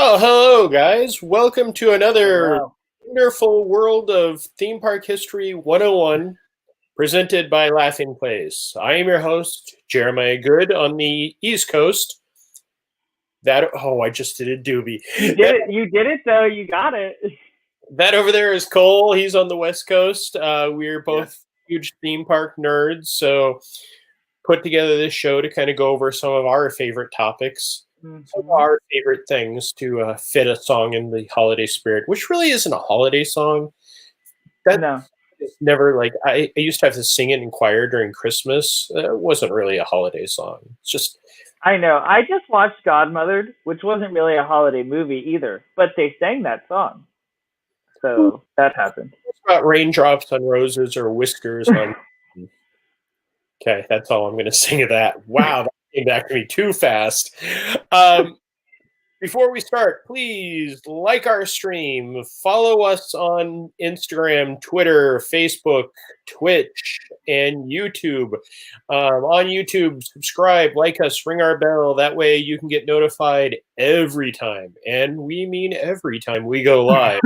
Well, hello, guys. Welcome to another Wow. wonderful world of Theme Park History 101 presented by Laughing Place. I am your host, Jeremiah Good, on the East Coast. I just did a doobie. You did it. You did it, though. You got it. That over there is Cole. He's on the West Coast. We're both huge theme park nerds, so put together this show to kind of go over some of our favorite topics. Some of our favorite things to fit a song in the holiday spirit, which really isn't a holiday song. No. It's never like I used to have to sing it in choir during Christmas. It wasn't really a holiday song. It's just I know. I just watched Godmothered, which wasn't really a holiday movie either, but they sang that song. So that happened. it's about raindrops on roses or whiskers on. Okay, that's all I'm going to sing of that. Wow, that came back to me too fast. Before we start, please like our stream, follow us on Instagram, Twitter, Facebook, Twitch, and YouTube. On YouTube, subscribe, like us, ring our bell. That way you can get notified every time. And we mean every time we go live.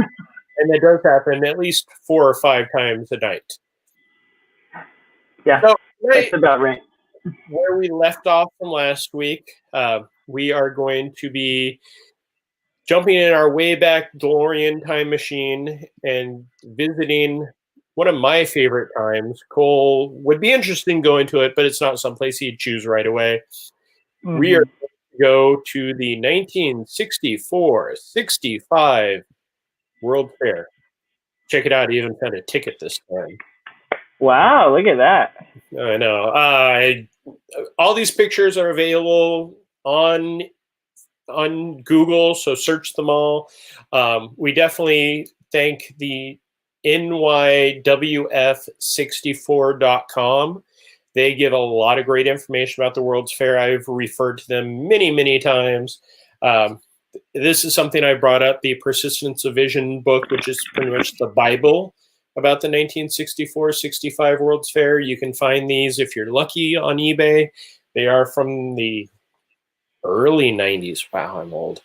And that does happen at least 4 or 5 times a night. Yeah, so, that's about right. Where we left off from last week, we are going to be jumping in our way back DeLorean time machine and visiting one of my favorite times. Cole would be interested in going to it, but it's not someplace he'd choose right away. Mm-hmm. We are going to go to the 1964-65 World Fair. Check it out. He even found a ticket this time. Wow, look at that. I know. All these pictures are available on Google, so search them all. We definitely thank the nywf64.com. They give a lot of great information about the World's Fair. I've referred to them many, many times. This is something I brought up, the Persistence of Vision book, which is pretty much the Bible about the 1964-65 World's Fair. You can find these, if you're lucky, on eBay. They are from the early 90s. Wow, I'm old.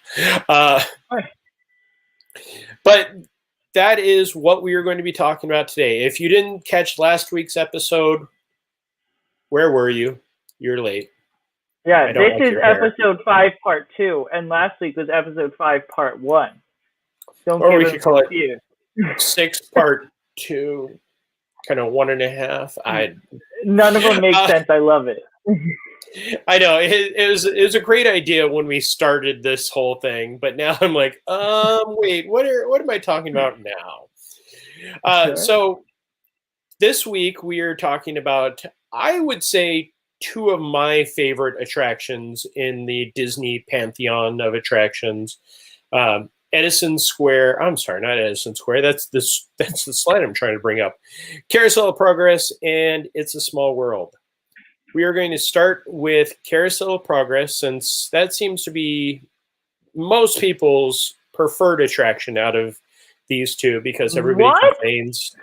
But that is what we are going to be talking about today. If you didn't catch last week's episode, where were you? You're late. Yeah, this is episode 5, part 2, and last week was episode 5, part 1. Or we could call it 6, part 2, kind of 1.5. None of them make sense. I love it. I know it was a great idea when we started this whole thing, but now I'm like, wait, what am I talking about now? So this week we are talking about, I would say, 2 of my favorite attractions in the Disney pantheon of attractions. Edison Square. I'm sorry, not Edison Square. That's the slide I'm trying to bring up. Carousel Progress and It's a Small World. We are going to start with Carousel Progress, since that seems to be most people's preferred attraction out of these 2, because everybody complains.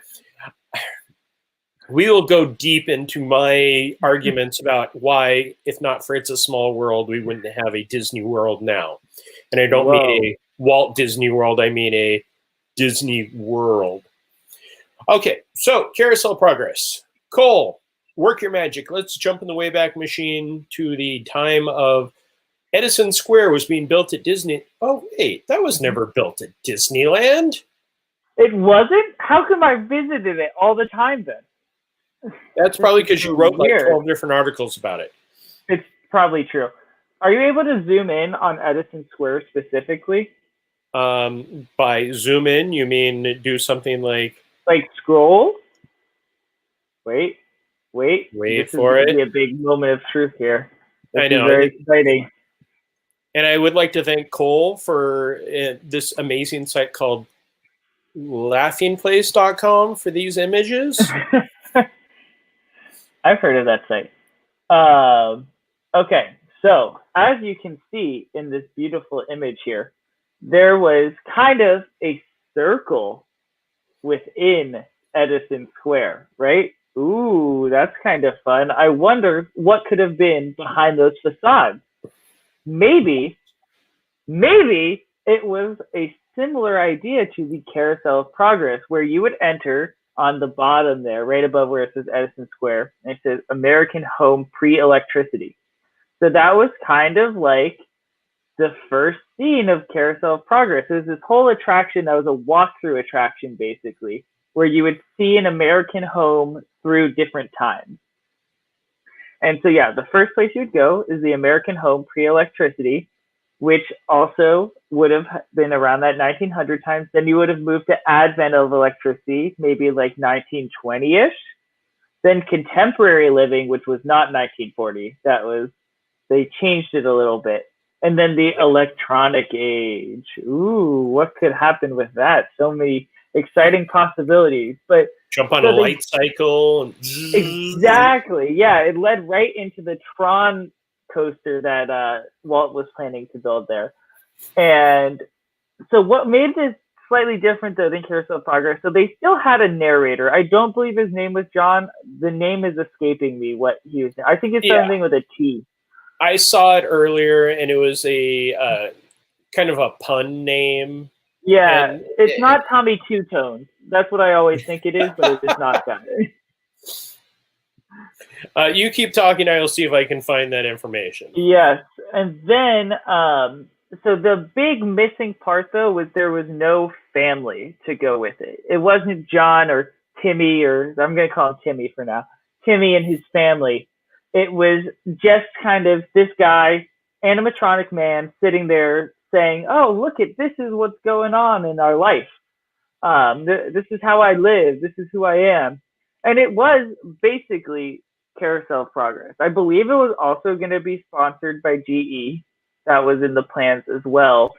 We will go deep into my arguments about why, if not for It's a Small World, we wouldn't have a Disney World now. And I don't mean a Walt Disney World, I mean a Disney World. Okay, so Carousel Progress. Cole, work your magic. Let's jump in the Wayback Machine to the time of Edison Square was being built at Disney. Oh, wait, that was never built at Disneyland. It wasn't? How come I visited it all the time then? That's probably because you wrote like 12 different articles about it. It's probably true. Are you able to zoom in on Edison Square specifically? By zoom in, you mean do something like scroll? Wait for it. This is a big moment of truth here. I know. Very exciting. And I would like to thank Cole for this amazing site called laughingplace.com for these images. I've heard of that site. Okay, so as you can see in this beautiful image here, there was kind of a circle within Edison Square, right? Ooh, that's kind of fun. I wonder what could have been behind those facades. Maybe it was a similar idea to the Carousel of Progress, where you would enter on the bottom there, right above where it says Edison Square, and it says American Home Pre-Electricity. So that was kind of like the first scene of Carousel of Progress. It was this whole attraction that was a walkthrough attraction, basically, where you would see an American home through different times. And so, yeah, the first place you'd go is the American Home Pre-Electricity, which also would have been around that 1900 times. Then you would have moved to Advent of Electricity, maybe like 1920-ish. Then Contemporary Living, which was not 1940. They changed it a little bit. And then the Electronic Age. Ooh, what could happen with that? So many exciting possibilities. But jump on a light cycle. And exactly. Yeah, it led right into the Tron coaster that Walt was planning to build there. And so what made this slightly different, though, than Carousel of Progress, so they still had a narrator. I don't believe his name was John. The name is escaping me what he was. I think it's something with a T. I saw it earlier, and it was a kind of a pun name. Yeah, and it's not Tommy Two Tones. That's what I always think it is, but it is not that. You keep talking. I'll see if I can find that information. Yes, and then so the big missing part, though, was there was no family to go with it. It wasn't John or Timmy, or I'm going to call him Timmy for now. Timmy and his family. It was just kind of this guy, animatronic man, sitting there saying, "Oh, look at this is what's going on in our life. This is how I live. This is who I am." And it was basically Carousel Progress. I believe it was also going to be sponsored by GE. That was in the plans as well.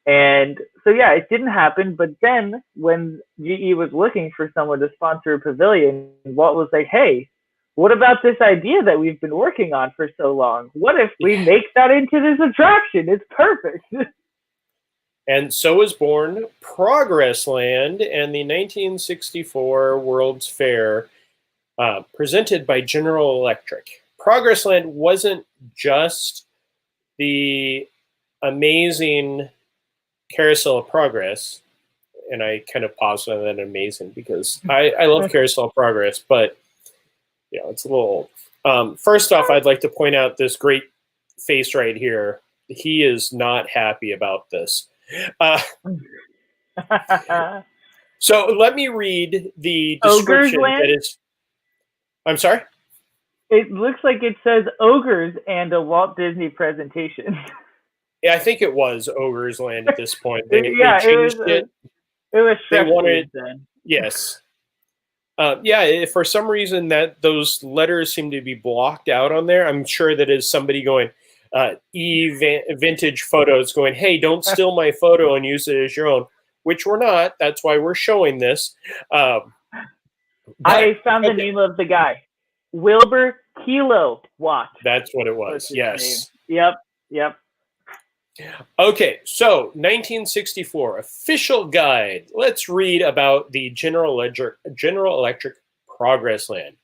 And so, yeah, it didn't happen. But then when GE was looking for someone to sponsor a pavilion, Walt was like, "Hey, what about this idea that we've been working on for so long? What if we make that into this attraction? It's perfect." And so was born Progress Land and the 1964 World's Fair, presented by General Electric. Progress Land wasn't just the amazing Carousel of Progress, and I kind of paused on that amazing because I love Carousel of Progress, but you know, it's a little old. First off, I'd like to point out this great face right here. He is not happy about this. So let me read the description. That is, I'm sorry? It looks like it says Ogres and a Walt Disney presentation. Yeah, I think it was Ogres Land at this point. They changed it. It was they wanted then. Yes. Yeah, for some reason that those letters seem to be blocked out on there. I'm sure that is somebody going, vintage photos going, "Hey, don't steal my photo and use it as your own," which we're not. That's why we're showing this. I found the name of the guy. Wilbur Kilowatt. That's what it was. Yes. Name. Yep. Okay, so 1964 official guide. Let's read about the General Electric Progress Land.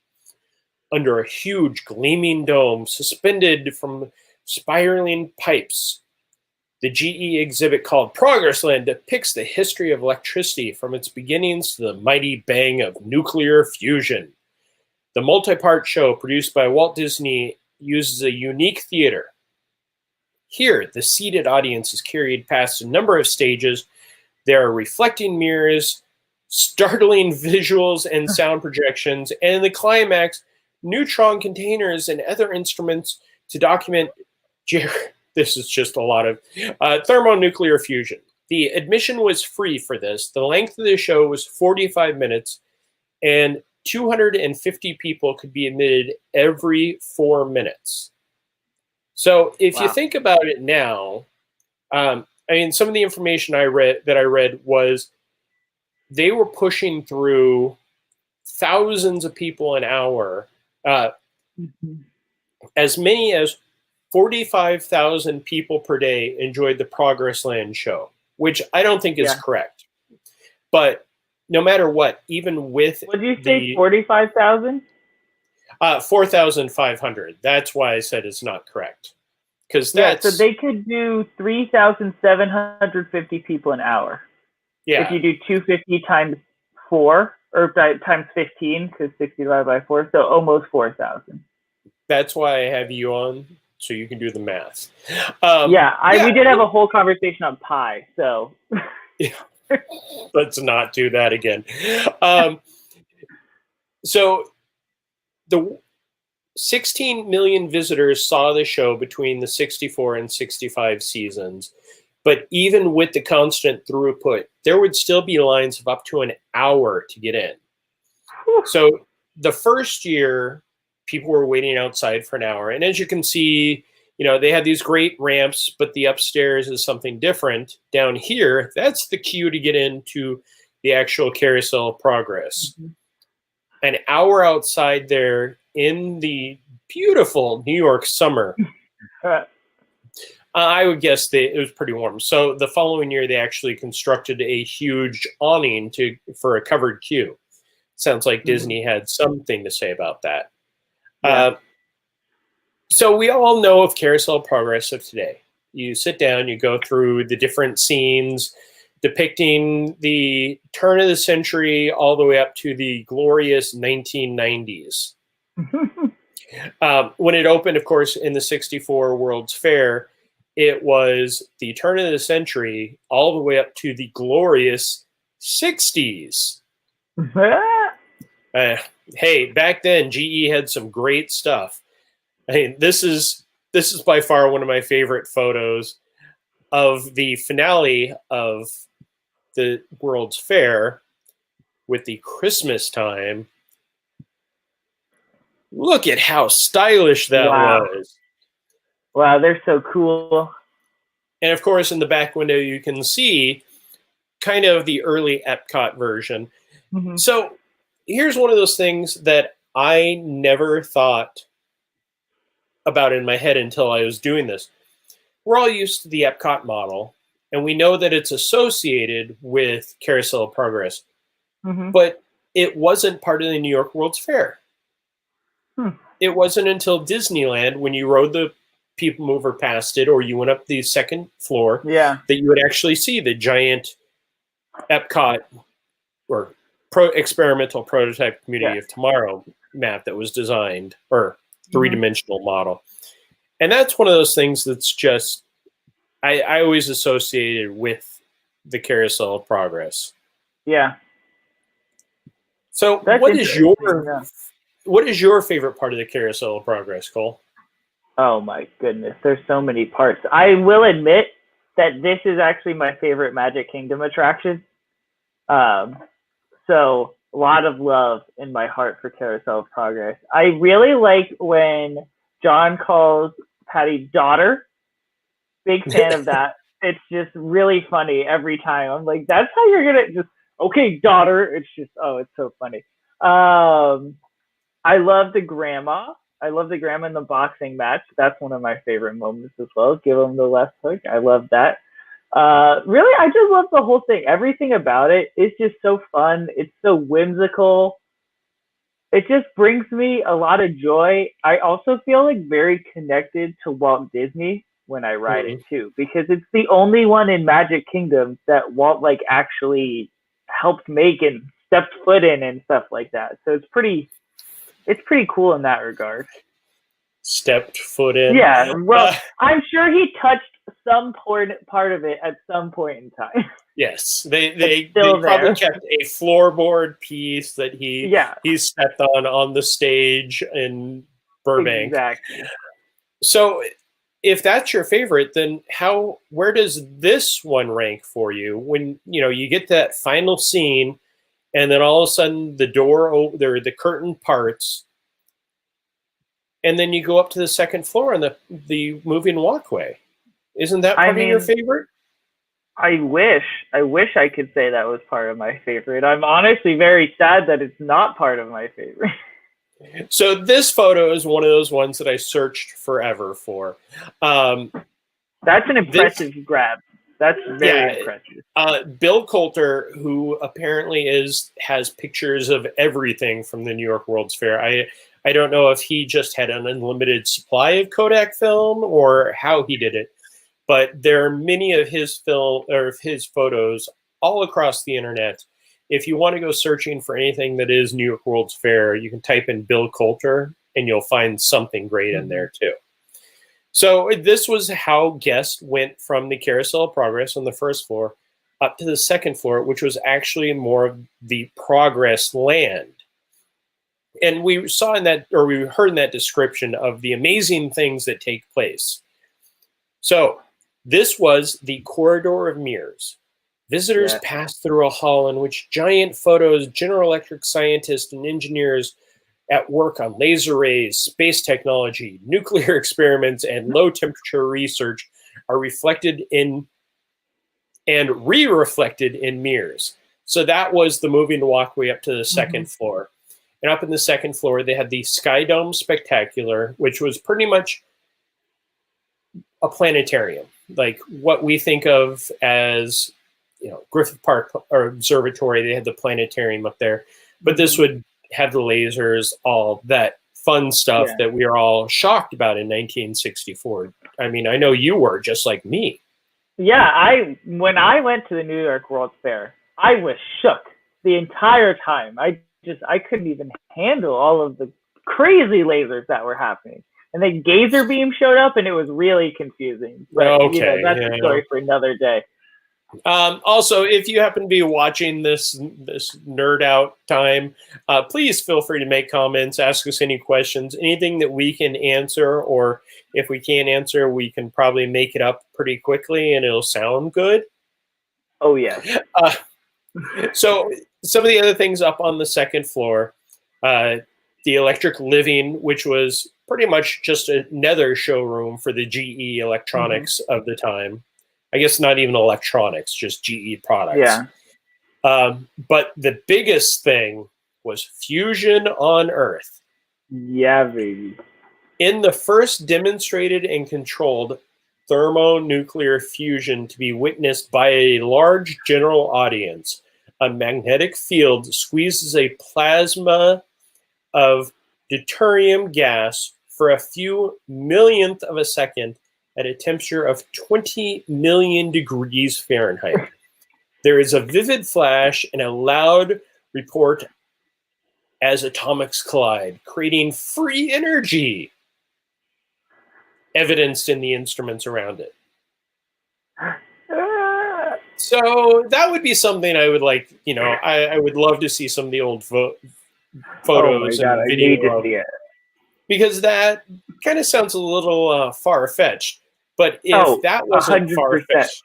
Under a huge gleaming dome suspended from spiraling pipes, the GE exhibit called Progress Land depicts the history of electricity from its beginnings to the mighty bang of nuclear fusion. The multi-part show produced by Walt Disney uses a unique theater. Here, the seated audience is carried past a number of stages. There are reflecting mirrors, startling visuals and sound projections, and in the climax, neutron containers and other instruments to document this is just a lot of thermonuclear fusion. The admission was free for this. The length of the show was 45 minutes, and 250 people could be admitted every 4 minutes. So if you think about it now, I mean, some of the information I read was they were pushing through thousands of people an hour. As many as 45,000 people per day enjoyed the Progress Land show, which I don't think is correct. But no matter what, even with what did you say, 45,000? 4,500. That's why I said it's not correct. because that's so they could do 3,750 people an hour. Yeah. If you do 250 times 4 or times 15, because 60 divided by 4, so almost 4,000. That's why I have you on, so you can do the math. We did have a whole conversation on pi, so. Yeah. Let's not do that again. So the 16 million visitors saw the show between the 64 and 65 seasons. But even with the constant throughput, there would still be lines of up to an hour to get in. So the first year, people were waiting outside for an hour. And as you can see, they had these great ramps, but the upstairs is something different. Down here, that's the queue to get into the actual Carousel Progress. Mm-hmm. An hour outside there in the beautiful New York summer. I would guess it was pretty warm. So the following year, they actually constructed a huge awning for a covered queue. Sounds like Disney had something to say about that. Yeah. So we all know of Carousel Progress of today. You sit down, you go through the different scenes depicting the turn of the century all the way up to the glorious 1990s. When it opened, of course, in the 64 World's Fair, it was the turn of the century all the way up to the glorious 60s. Hey, back then, GE had some great stuff. I mean, this is by far one of my favorite photos of the finale of the World's Fair with the Christmas time. Look at how stylish that was. Wow, they're so cool. And of course, in the back window, you can see kind of the early Epcot version. Mm-hmm. So here's one of those things that I never thought about in my head until I was doing this. We're all used to the Epcot model, and we know that it's associated with Carousel Progress, but it wasn't part of the New York World's Fair. It wasn't until Disneyland, when you rode the People Mover past it, or you went up the second floor, that you would actually see the giant Epcot or experimental prototype Community of Tomorrow map that was designed, or three-dimensional model. And that's one of those things that's just, I always associated with the Carousel of Progress. Yeah. So what is your favorite part of the Carousel of Progress, Cole? Oh my goodness, there's so many parts. I will admit that this is actually my favorite Magic Kingdom attraction. So a lot of love in my heart for Carousel of Progress. I really like when John calls Patty daughter. Big fan of that. It's just really funny every time. I'm like, that's how you're gonna just, okay, daughter. It's just, it's so funny. I love the grandma. I love the grandma in the boxing match. That's one of my favorite moments as well. Give him the left hook. I love that. Really, I just love the whole thing. Everything about it is just so fun. It's so whimsical. It just brings me a lot of joy. I also feel like very connected to Walt Disney when I ride it too, because it's the only one in Magic Kingdom that Walt actually helped make and stepped foot in and stuff like that. So it's pretty cool in that regard. Stepped foot in. Yeah, well, I'm sure he touched some part of it at some point in time. Yes, they probably kept a floorboard piece that he stepped on the stage in Burbank. Exactly. So, if that's your favorite, then where does this one rank for you? When you get that final scene, and then all of a sudden the curtain parts, and then you go up to the second floor on the moving walkway. Isn't that probably your favorite? I wish I could say that was part of my favorite. I'm honestly very sad that it's not part of my favorite. So this photo is one of those ones that I searched forever for. That's an impressive grab. That's very impressive. Bill Coulter, who apparently has pictures of everything from the New York World's Fair. I don't know if he just had an unlimited supply of Kodak film or how he did it, but there are many of his photos all across the internet. If you want to go searching for anything that is New York World's Fair, you can type in Bill Coulter and you'll find something great in there too. So this was how guests went from the Carousel Progress on the first floor up to the second floor, which was actually more of the Progress land. And we saw in that, or we heard in that description of the amazing things that take place. So this was the Corridor of Mirrors. Visitors passed through a hall in which giant photos, General Electric scientists and engineers at work on laser rays, space technology, nuclear experiments, and low temperature research are reflected in and re-reflected in mirrors. So that was the moving walkway up to the second floor. And up in the second floor, they had the Sky Dome Spectacular, which was pretty much a planetarium, like what we think of as, Griffith Park or Observatory. They had the planetarium up there, but this would have the lasers, all that fun stuff that we are all shocked about in 1964. I mean, I know you were just like me. Yeah, when I went to the New York World's Fair, I was shook the entire time. I couldn't even handle all of the crazy lasers that were happening. And then Gazer Beam showed up, and it was really confusing. But, that's a story for another day. Also, if you happen to be watching this nerd out time, please feel free to make comments, ask us any questions, anything that we can answer, or if we can't answer, we can probably make it up pretty quickly and it'll sound good. Oh, yeah. So some of the other things up on the second floor, the Electric Living, which was pretty much just another showroom for the GE electronics of the time. I guess not even electronics, just GE products. Yeah. But the biggest thing was fusion on Earth. Yeah, baby. In the first demonstrated and controlled thermonuclear fusion to be witnessed by a large general audience, a magnetic field squeezes a plasma of deuterium gas for a few millionth of a second at a temperature of 20 million degrees Fahrenheit. There is a vivid flash and a loud report as atomics collide, creating free energy, evidenced in the instruments around it. So that would be something I would like, I would love to see some of the old photos and video of, because that kind of sounds a little far-fetched. But if that wasn't 100%. far-fetched,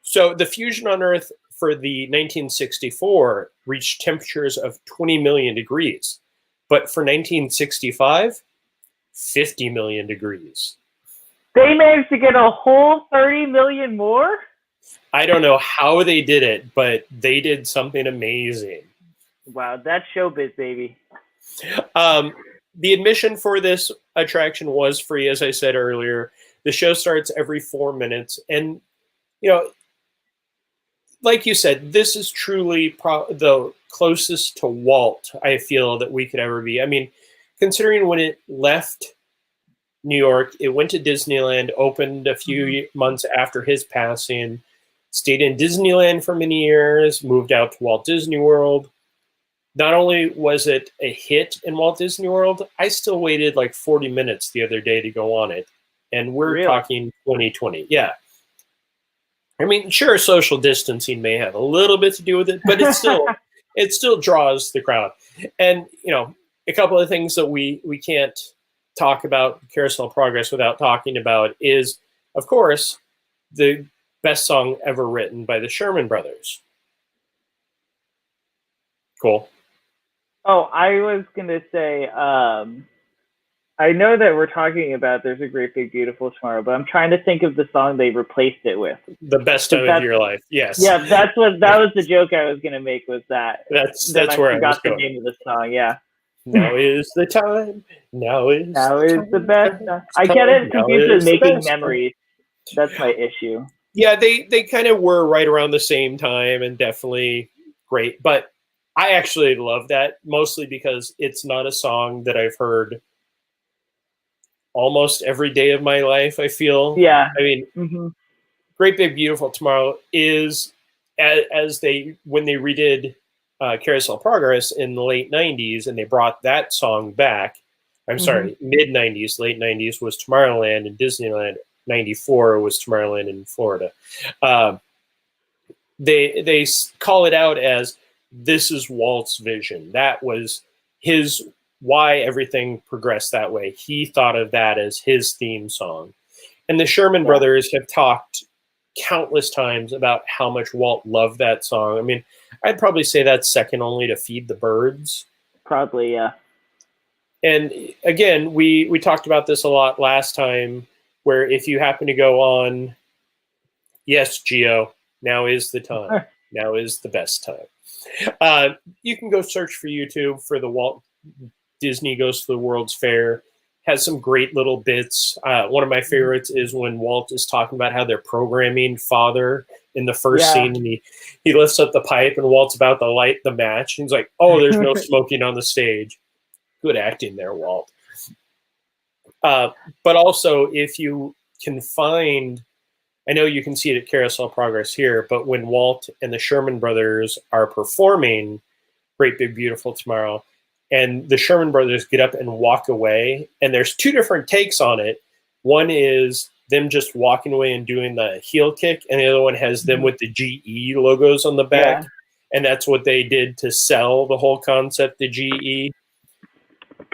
so the fusion on Earth for the 1964 reached temperatures of 20 million degrees, but for 1965, 50 million degrees. They managed to get a whole 30 million more? I don't know how they did it, but they did something amazing. Wow, that's showbiz, baby. The admission for this attraction was free, as I said earlier. The show starts every 4 minutes. And, like you said, this is truly the closest to Walt, I feel, that we could ever be. I mean, considering when it left New York, it went to Disneyland, opened a few months after his passing, stayed in Disneyland for many years, moved out to Walt Disney World. Not only was it a hit in Walt Disney World, I still waited like 40 minutes the other day to go on it. And we're talking 2020. Yeah. I mean, sure, social distancing may have a little bit to do with it, but it still draws the crowd. And, a couple of things that we can't talk about Carousel Progress without talking about is, of course, the best song ever written by the Sherman Brothers. Cool. Oh, I was going to say, I know that we're talking about There's a Great Big Beautiful Tomorrow, but I'm trying to think of the song they replaced it with. The Best Time of Your Life, yes. Yeah, that was the joke I was going to make, was that. That's where I forgot the name of the song, yeah. Now is the time. Now is the best time. I get it confused with Making Memories. That's my issue. Yeah, they kind of were right around the same time and definitely great. But I actually love that mostly because it's not a song that I've heard almost every day of my life, I feel. Yeah. I mean, Hmm. Great Big Beautiful Tomorrow is, as they, when they redid Carousel Progress in the late 90s and they brought that song back, I'm Hmm. sorry, mid 90s, late 90s was Tomorrowland in Disneyland, 94 was Tomorrowland in Florida. They call it out as this is Walt's vision. That was his, why everything progressed that way. He thought of that as his theme song. And the Sherman Yeah. Brothers have talked countless times about how much Walt loved that song. I mean, I'd probably say that's second only to Feed the Birds. Probably, yeah. And again, we talked about this a lot last time, where if you happen to go on, yes, Geo, now is the time. Now is the best time. You can go search for YouTube for the Walt Disney Goes to the World's Fair. Has some great little bits. One of my favorites is when Walt is talking about how they're programming father in the first scene, and he lifts up the pipe, and Walt's about to light the match. And he's like, "Oh, there's no smoking on the stage." Good acting there, Walt. But also, if you can find, I know you can see it at Carousel Progress here, but when Walt and the Sherman Brothers are performing Great Big Beautiful Tomorrow, and the Sherman Brothers get up and walk away, and there's two different takes on it. One is them just walking away and doing the heel kick, and the other one has them with the GE logos on the back. Yeah. And that's what they did to sell the whole concept, the GE.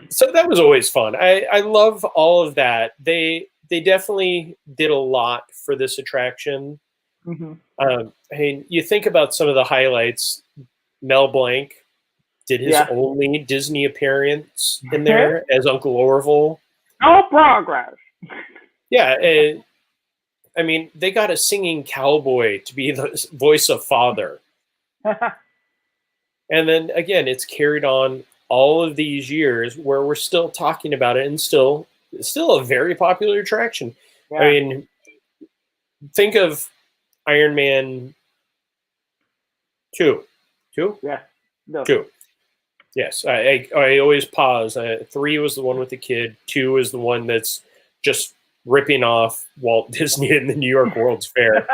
So that was always fun. I love all of that. They definitely did a lot for this attraction. Hmm. I mean, you think about some of the highlights. Mel Blanc did his only Disney appearance in there as Uncle Orville. No progress. Yeah, I mean, they got a singing cowboy to be the voice of father. And then again, it's carried on all of these years where we're still talking about it, and still a very popular attraction. Yeah. I mean, think of Iron Man 2. 2? Yeah. No. 2. Yes, I always pause. 3 was the one with the kid. 2 is the one that's just ripping off Walt Disney in the New York World's Fair.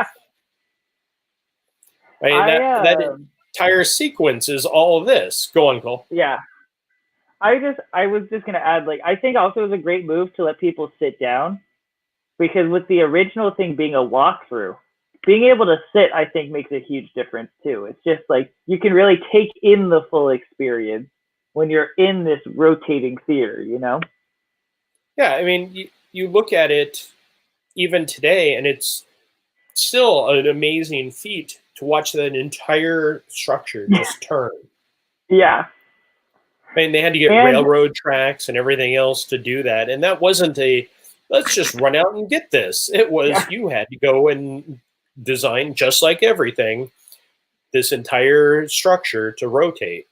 I mean, that entire sequence is all of this. Go on, Cole. Yeah. I was just gonna add, like, I think also it was a great move to let people sit down, because with the original thing being a walkthrough, being able to sit, I think, makes a huge difference too. It's just like you can really take in the full experience when you're in this rotating theater, you know? Yeah, I mean, you look at it even today, and it's still an amazing feat to watch that entire structure just turn. Yeah. I mean, they had to get railroad tracks and everything else to do that. And that wasn't a, let's just run out and get this. It was, you had to go and design, just like everything, this entire structure to rotate.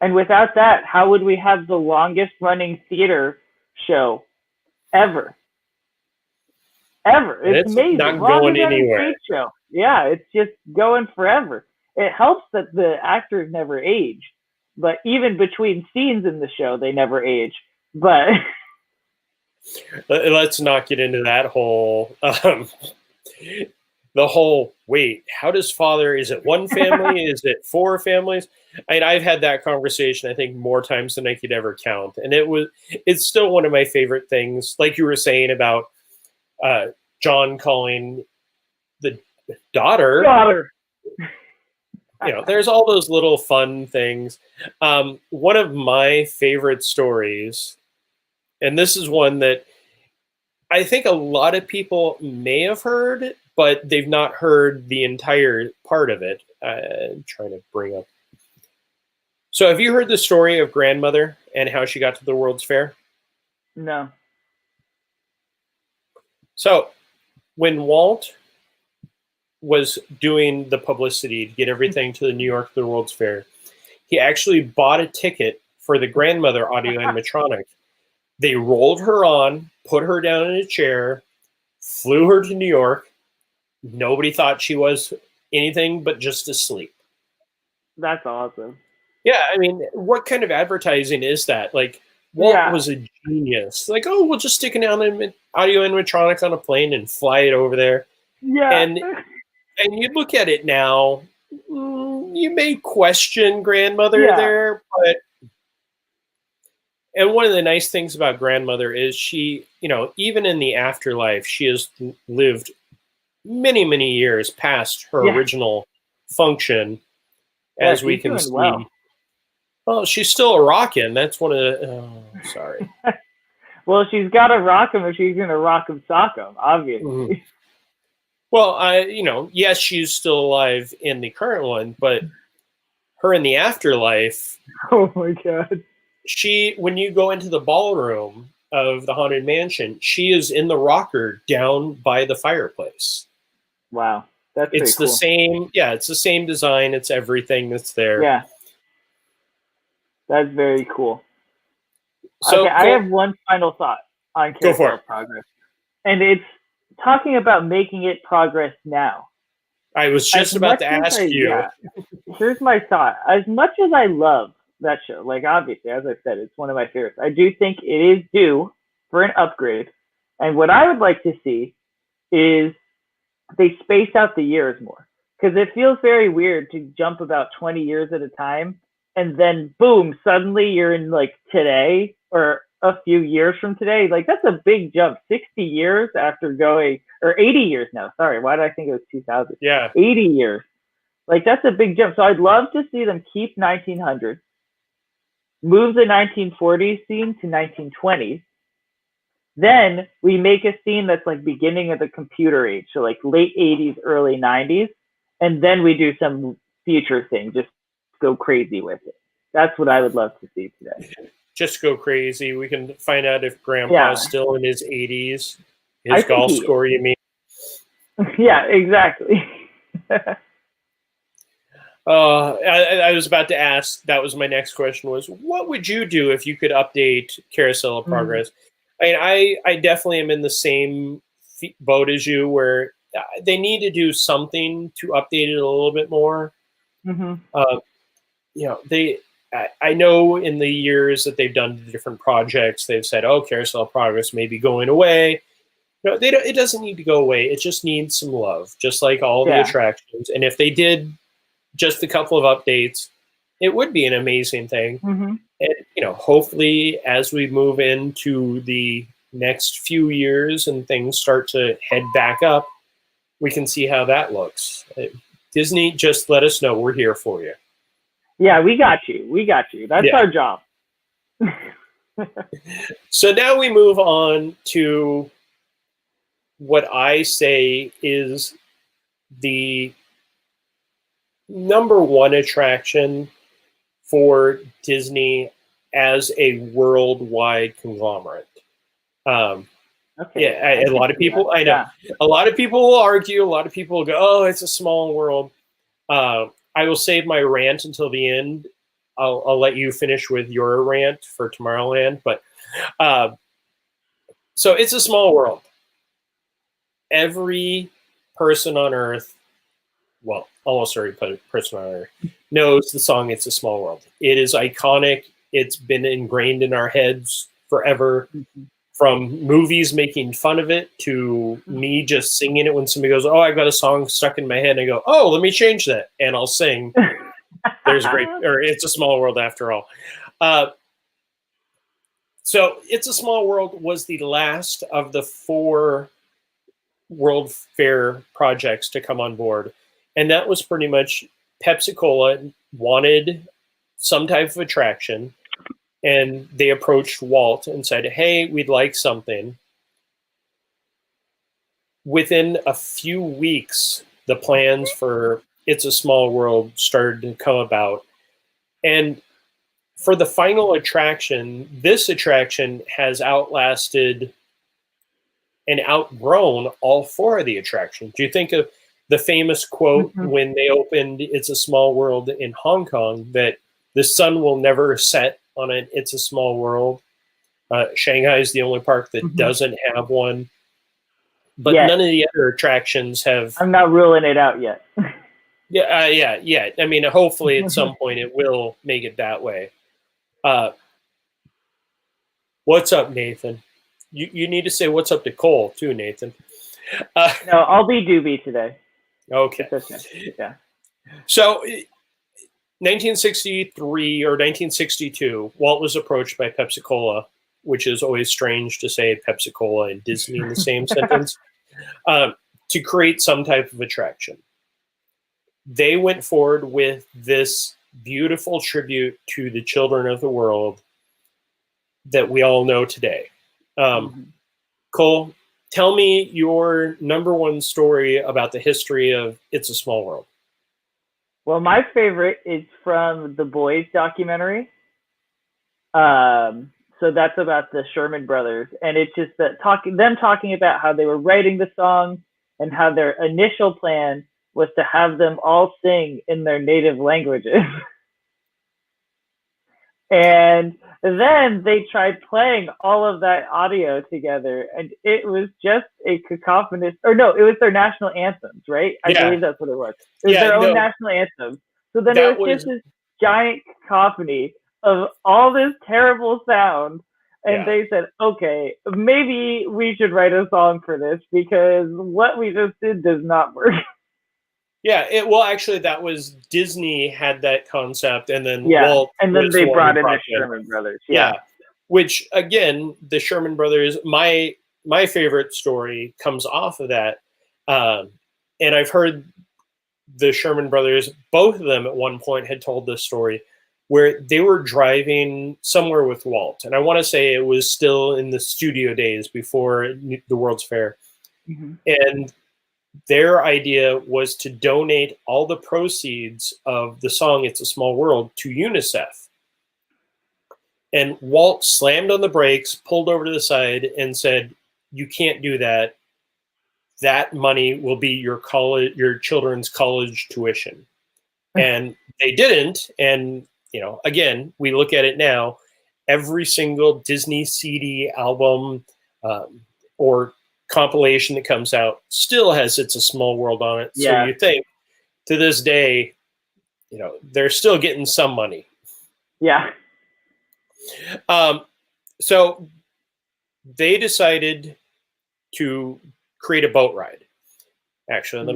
And without that, how would we have the longest running theater show ever? Ever. It's amazing. Not going anywhere. Show. Yeah, it's just going forever. It helps that the actors never age, but even between scenes in the show, they never age. But let's not get into that whole the whole, wait, how does father, is it one family? Is it 4 families? I mean, I've had that conversation, I think, more times than I could ever count. And it's still one of my favorite things. Like you were saying about John calling the daughter. You know, there's all those little fun things. One of my favorite stories, and this is one that I think a lot of people may have heard, but they've not heard the entire part of it. I'm trying to bring up. So have you heard the story of grandmother and how she got to the World's Fair? No. So when Walt was doing the publicity to get everything to the New York, the World's Fair, he actually bought a ticket for the grandmother audio animatronic. They rolled her on, put her down in a chair, flew her to New York, Nobody thought she was anything but just asleep. That's awesome. Yeah, I mean, what kind of advertising is that? Like, Walt was a genius. Like, oh, we'll just stick an audio animatronic on a plane and fly it over there. Yeah. And you look at it now, you may question Grandmother there, but and one of the nice things about Grandmother is she, you know, even in the afterlife, she has lived many, many years past her original function, as we can see. Well, she's still a rockin'. That's one of the. Oh, sorry. Well, she's got to rock him if she's going to rock him, sock him, obviously. Mm-hmm. Well, you know, yes, she's still alive in the current one, but her in the afterlife. Oh my God. When you go into the ballroom of the Haunted Mansion, she is in the rocker down by the fireplace. Wow. It's the same. Yeah, it's the same design. It's everything that's there. Yeah. That's very cool. So I have one final thought on Carousel Progress. And it's talking about making it progress now. I was just about to ask you. Yeah, here's my thought. As much as I love that show, like obviously, as I said, it's one of my favorites. I do think it is due for an upgrade. And what I would like to see is they space out the years more. Because it feels very weird to jump about 20 years at a time. And then, boom, suddenly you're in like today or a few years from today. Like, that's a big jump. 60 years after going, or 80 years now. Sorry, why did I think it was 2000? Yeah. 80 years. Like, that's a big jump. So I'd love to see them keep 1900, move the 1940s scene to 1920s. Then we make a scene that's like beginning of the computer age. So like late 80s, early 90s. And then we do some future thing. Just go crazy with it. That's what I would love to see today. Just go crazy. We can find out if Grandpa's still in his 80s. His golf score, you mean? Yeah, exactly. I was about to ask, that was my next question, was what would you do if you could update Carousel Progress? I mean, I definitely am in the same boat as you, where they need to do something to update it a little bit more. Mm-hmm. You know, I know in the years that they've done different projects, they've said, oh, Carousel Progress may be going away. No, it doesn't need to go away. It just needs some love, just like all the attractions. And if they did just a couple of updates, it would be an amazing thing. Mm-hmm. And, you know, hopefully as we move into the next few years and things start to head back up, we can see how that looks. Disney, just let us know. We're here for you. Yeah, we got you. We got you. That's our job. So now we move on to what I say is the #1 attraction for Disney as a worldwide conglomerate. A lot of people, I know, a lot of people will argue, a lot of people will go, oh, it's a small world. I will save my rant until the end. I'll let you finish with your rant for Tomorrowland. But so it's a small world. Every person on Earth, well, almost every person on Earth knows the song It's a Small World. It is iconic. It's been ingrained in our heads forever. Mm-hmm. From movies making fun of it to me just singing it when somebody goes, oh, I've got a song stuck in my head. And I go, oh, let me change that. And I'll sing There's a great, or It's a Small World after all. So It's a Small World was the last of the 4 World Fair projects to come on board. And that was pretty much Pepsi-Cola wanted some type of attraction. And they approached Walt and said, hey, we'd like something. Within a few weeks, the plans for It's a Small World started to come about. And for the final attraction, this attraction has outlasted and outgrown all 4 of the attractions. Do you think of the famous quote when they opened It's a Small World in Hong Kong, that the sun will never set on an It's a Small World? Shanghai is the only park that doesn't have one. but Yes. none of the other attractions have. I'm not ruling it out yet. Yeah. I mean, hopefully at some point it will make it that way. What's up, Nathan? You need to say what's up to Cole too, Nathan. No, I'll be Doobie today. Okay. Yeah. So, 1963 or 1962, Walt was approached by Pepsi-Cola, which is always strange to say Pepsi-Cola and Disney in the same sentence, to create some type of attraction. They went forward with this beautiful tribute to the children of the world that we all know today. Cole, tell me your number one story about the history of It's a Small World. Well, my favorite is from the Boys documentary. So that's about the Sherman Brothers, and it's just that them talking about how they were writing the song and how their initial plan was to have them all sing in their native languages. And then they tried playing all of that audio together, and it was just a cacophonous, or no, it was their national anthems, right? I believe that's what it was. It was their own national anthems. So then it was just this giant cacophony of all this terrible sound. And they said, okay, maybe we should write a song for this because what we just did does not work. Yeah, well, actually, that was Disney had that concept, and then Walt, and then they brought in the Sherman Brothers. Yeah, which again, the Sherman Brothers, my favorite story comes off of that, and I've heard the Sherman Brothers, both of them at one point had told this story where they were driving somewhere with Walt, and I want to say it was still in the studio days before the World's Fair, and their idea was to donate all the proceeds of the song It's a Small World to UNICEF. And Walt slammed on the brakes, pulled over to the side, and said, "You can't do that. That money will be your children's college tuition." And they didn't. And, again, we look at it now, every single Disney CD album or compilation that comes out still has It's a Small World on it. So you think to this day, they're still getting some money. Yeah. So they decided to create a boat ride. Actually,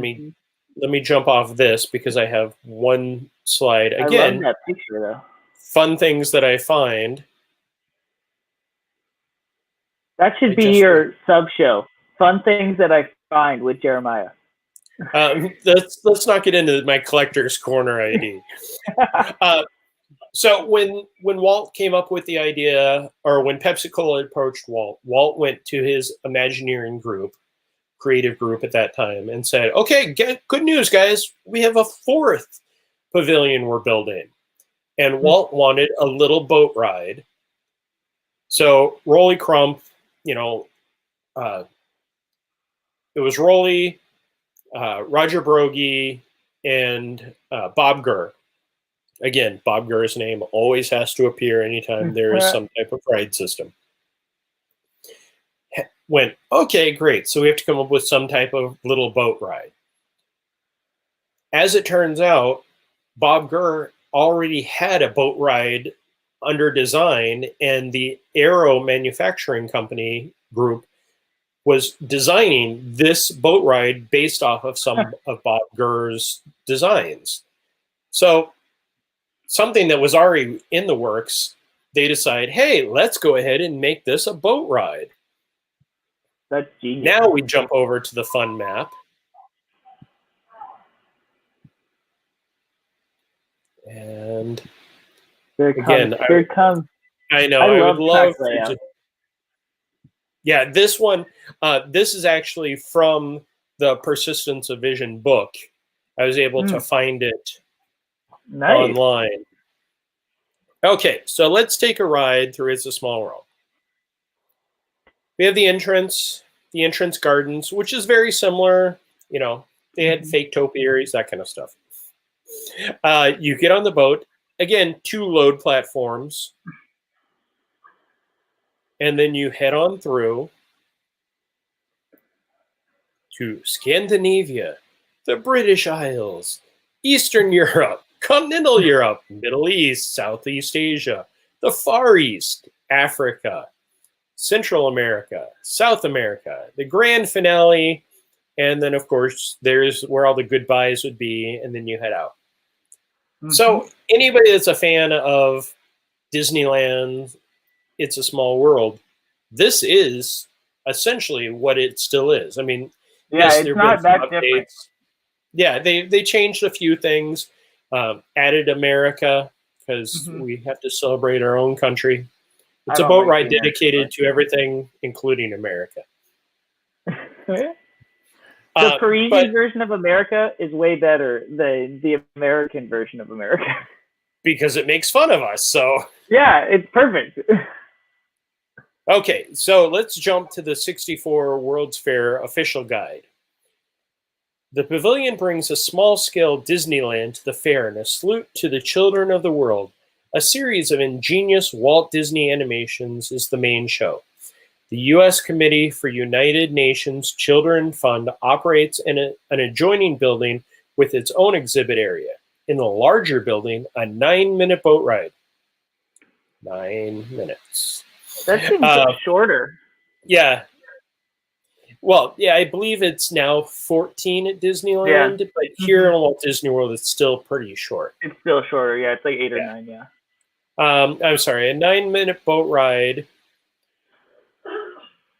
let me jump off this because I have one slide. Again, I love that picture though. Fun things that I find. That should be your sub show. Fun things that I find with Jeremiah. Let's not get into my collector's corner ID. So when Walt came up with the idea, or when Pepsi-Cola approached Walt went to his Imagineering group, creative group at that time, and said, "Okay, good news, guys. We have a fourth pavilion we're building." And Walt wanted a little boat ride. So Rolly Crump, it was Rolly, Roger Brogy, and Bob Gurr. Again, Bob Gurr's name always has to appear anytime there is some type of ride system. Went, okay, great. So we have to come up with some type of little boat ride. As it turns out, Bob Gurr already had a boat ride under design, and the Aero Manufacturing Company group was designing this boat ride based off of some of Bob Gurr's designs. So something that was already in the works, they decide, hey, let's go ahead and make this a boat ride. That's genius. Now we jump over to the fun map. And here it comes. I know. I would love to. Yeah, this one, this is actually from the Persistence of Vision book. I was able to find it online. Okay, so let's take a ride through It's a Small World. We have the entrance gardens, which is very similar. They had fake topiaries, that kind of stuff. You get on the boat. Again, 2 load platforms. And then you head on through. to Scandinavia, the British Isles, Eastern Europe, continental Europe, Middle East, Southeast Asia, the Far East, Africa, Central America, South America, the grand finale, and then, of course, there's where all the goodbyes would be, and then you head out. Mm-hmm. So anybody that's a fan of Disneyland, It's a Small World, this is essentially what it still is. I mean, yeah, yes, it's not that different. Yeah, they changed a few things, added America, because we have to celebrate our own country. It's a boat ride dedicated to everything, including America. The Parisian version of America is way better than the American version of America. Because it makes fun of us, so. Yeah, it's perfect. Okay, so let's jump to the 64 World's Fair official guide. The pavilion brings a small-scale Disneyland to the fair and a salute to the children of the world. A series of ingenious Walt Disney animations is the main show. The U.S. Committee for United Nations Children Fund operates in an adjoining building with its own exhibit area. In the larger building, a 9-minute boat ride. 9 minutes. That seems shorter. Yeah. Well, yeah, I believe it's now 14 at Disneyland, but here in Walt Disney World, it's still pretty short. It's still shorter, yeah. It's like 8 or 9, yeah. I'm sorry, a 9-minute boat ride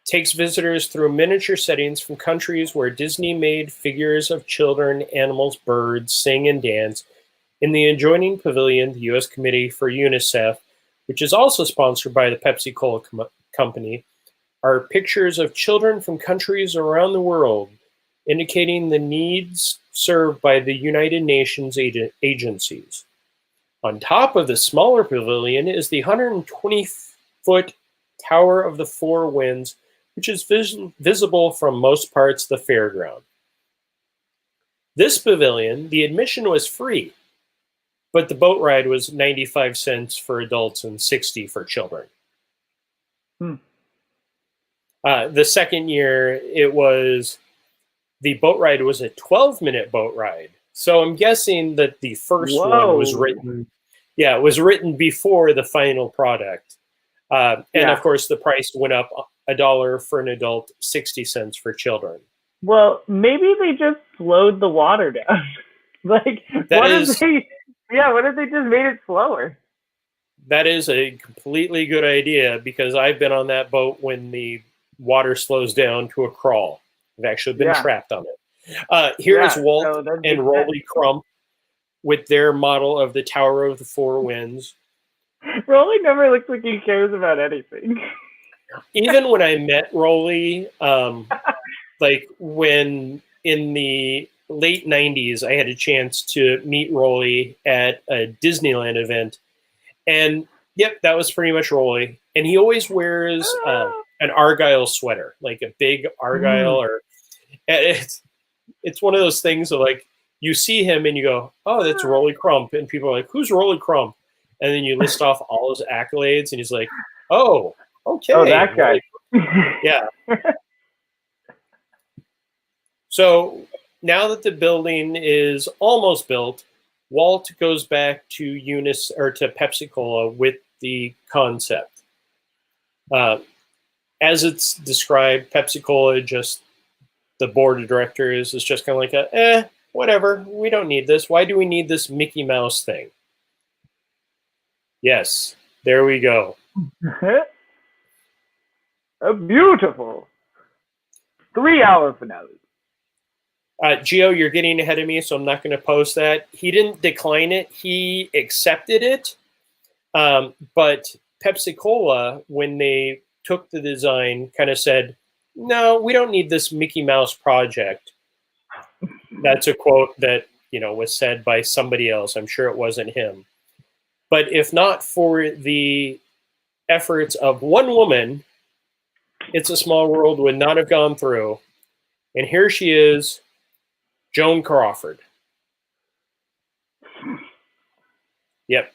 takes visitors through miniature settings from countries where Disney made figures of children, animals, birds sing and dance. In the adjoining pavilion, the U.S. Committee for UNICEF, which is also sponsored by the Pepsi-Cola company, are pictures of children from countries around the world, indicating the needs served by the United Nations agencies. On top of the smaller pavilion is the 120-foot Tower of the Four Winds, which is visible from most parts of the fairground. This pavilion, the admission was free, but the boat ride was 95 cents for adults and 60 for children. The second year, the boat ride was a 12-minute boat ride. So I'm guessing that the first one was written, it was written before the final product. And of course, the price went up $1 for an adult, 60 cents for children. Well, maybe they just slowed the water down. What if they just made it slower? That is a completely good idea, because I've been on that boat when the water slows down to a crawl. I've actually been trapped on it. Here is Walt and Rolly Crump with their model of the Tower of the Four Winds. Rolly never looks like he cares about anything. Even when I met Rolly, like when in the late 90s, I had a chance to meet Rolly at a Disneyland event. And yep, that was pretty much Rolly. And he always wears an Argyle sweater, like a big Argyle, or it's one of those things of like, you see him and you go, oh, that's Rolly Crump. And people are like, who's Rolly Crump? And then you list off all his accolades and he's like, oh, okay. Oh, that guy. Yeah. So now that the building is almost built, Walt goes back to Pepsi-Cola with the concept. As it's described, Pepsi-Cola, just the board of directors is just kind of like whatever. We don't need this. Why do we need this Mickey Mouse thing? Yes, there we go. A beautiful 3-hour finale. Gio, you're getting ahead of me, so I'm not going to post that. He didn't decline it. He accepted it. But Pepsi-Cola, when they took the design, kind of said, no, we don't need this Mickey Mouse project. That's a quote that, was said by somebody else. I'm sure it wasn't him. But if not for the efforts of one woman, It's a Small World would not have gone through. And here she is, Joan Crawford. Yep.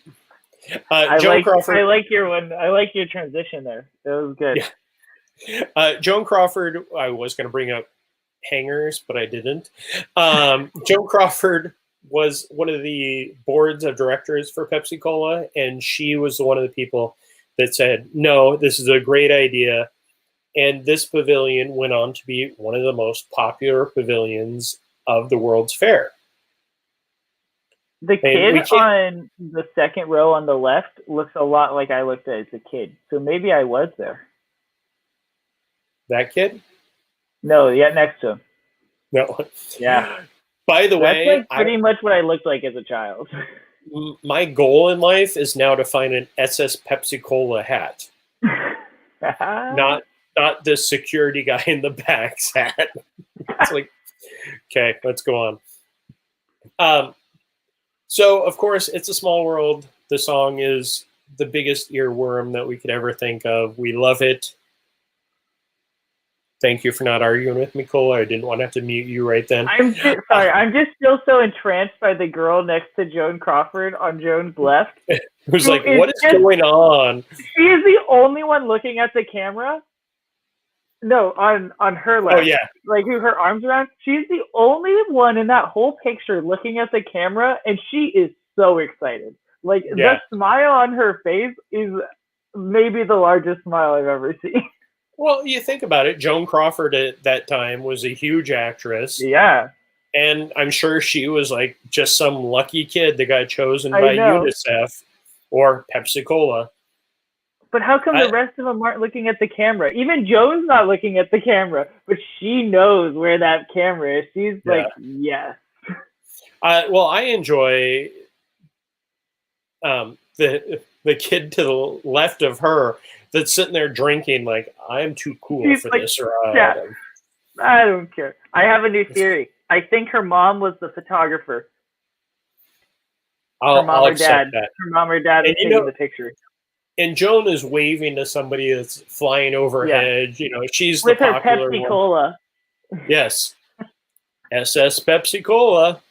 Joan Crawford. I like your one. I like your transition there. That was good. Yeah. Joan Crawford, I was going to bring up hangers, but I didn't. Joan Crawford was one of the boards of directors for Pepsi Cola, and she was one of the people that said, no, this is a great idea. And this pavilion went on to be one of the most popular pavilions of the World's Fair. The kid on the second row on the left looks a lot like I looked as a kid. So maybe I was there. That kid? No, yeah, next to him. No. Yeah. By the way, that's like pretty much what I looked like as a child. My goal in life is now to find an SS Pepsi Cola hat. Not the security guy in the back's hat. It's like, okay, let's go on. So, of course, It's a Small World. The song is the biggest earworm that we could ever think of. We love it. Thank you for not arguing with me, Cole. I didn't want to have to mute you right then. I'm just still so entranced by the girl next to Joan Crawford on Joan's left. Who's like, what is going on? She is the only one looking at the camera. No, on her left. Oh, yeah. Like, who her arms around. She's the only one in that whole picture looking at the camera, and she is so excited. Like, the smile on her face is maybe the largest smile I've ever seen. Well, you think about it. Joan Crawford at that time was a huge actress. Yeah. And I'm sure she was like just some lucky kid that got chosen by UNICEF or Pepsi Cola. But how come the rest of them aren't looking at the camera? Even Joan's not looking at the camera, but she knows where that camera is. She's like, yes. Well, I enjoy the kid to the left of her that's sitting there drinking like, I'm too cool for this ride. Yeah, I don't care. I have a new theory. I think her mom was the photographer. Her mom or dad is taking the picture. And Joan is waving to somebody that's flying overhead. You know, she's with the her popular Pepsi one. Cola. Yes. SS Pepsi Cola.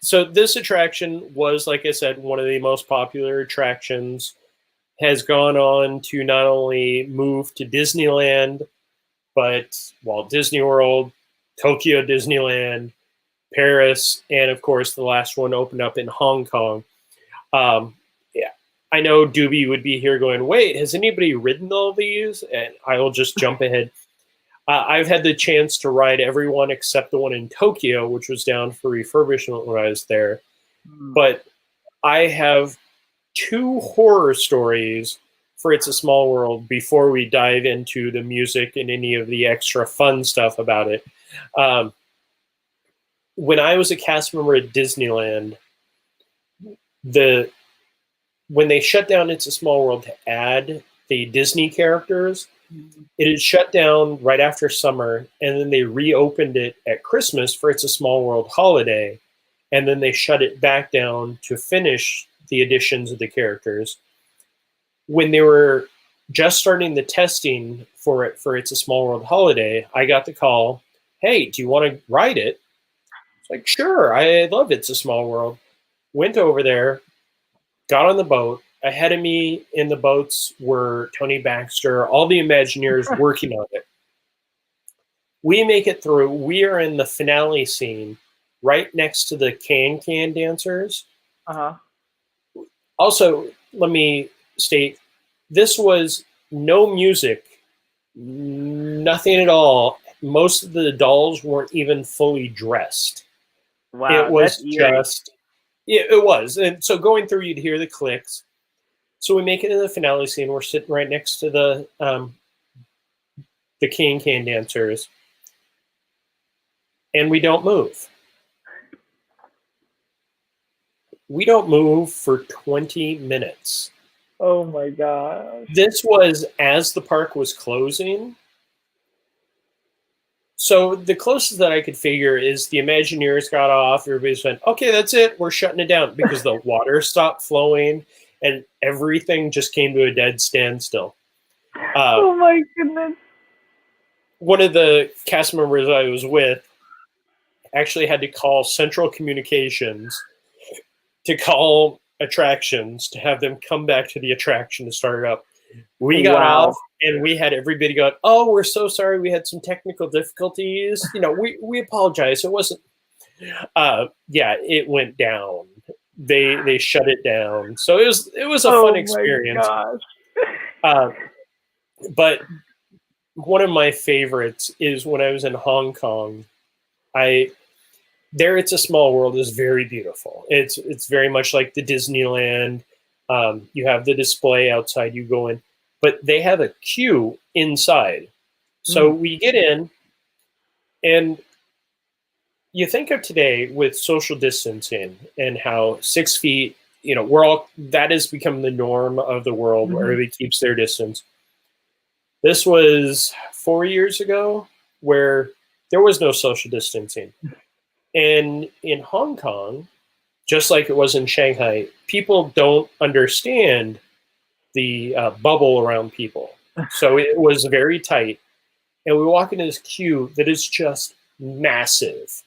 So this attraction was, like I said, one of the most popular attractions. Has gone on to not only move to Disneyland, but Walt Disney World, Tokyo Disneyland, Paris, and of course the last one opened up in Hong Kong. I know Doobie would be here going, wait, has anybody ridden all these? And I will just jump ahead. I've had the chance to ride every one except the one in Tokyo, which was down for refurbishment when I was there. But I have 2 horror stories for It's a Small World before we dive into the music and any of the extra fun stuff about it. When I was a cast member at Disneyland, when they shut down It's a Small World to add the Disney characters, it had shut down right after summer, and then they reopened it at Christmas for It's a Small World holiday, and then they shut it back down to finish the additions of the characters. When they were just starting the testing for it for It's a Small World holiday, I got the call, hey, do you want to ride it? It's like, sure, I love It's a Small World. Went over there, got on the boat. Ahead of me in the boats were Tony Baxter, all the Imagineers working on it. We make it through. We are in the finale scene right next to the can dancers. Also, let me state, this was no music, nothing at all. Most of the dolls weren't even fully dressed. Wow, it was just, it was. And so going through, you'd hear the clicks. So we make it in the finale scene. We're sitting right next to the can dancers, and we don't move. We don't move for 20 minutes. Oh my gosh. This was as the park was closing. So the closest that I could figure is the Imagineers got off. Everybody's went, okay, that's it. We're shutting it down, because the water stopped flowing and everything just came to a dead standstill. Oh my goodness. One of the cast members I was with actually had to call Central Communications to call attractions to have them come back to the attraction to start it up. We got off, and we had everybody going, "Oh, we're so sorry. We had some technical difficulties. We apologize. It wasn't." Yeah, it went down. They shut it down. So it was a fun experience. Oh my gosh. But one of my favorites is when I was in Hong Kong. It's a Small World is very beautiful. It's very much like the Disneyland. You have the display outside, you go in, but they have a queue inside. So we get in, and you think of today with social distancing and how 6 feet, that has become the norm of the world where everybody keeps their distance. This was 4 years ago where there was no social distancing. And in Hong Kong, just like it was in Shanghai, people don't understand the bubble around people. So it was very tight. And we walk into this queue that is just massive.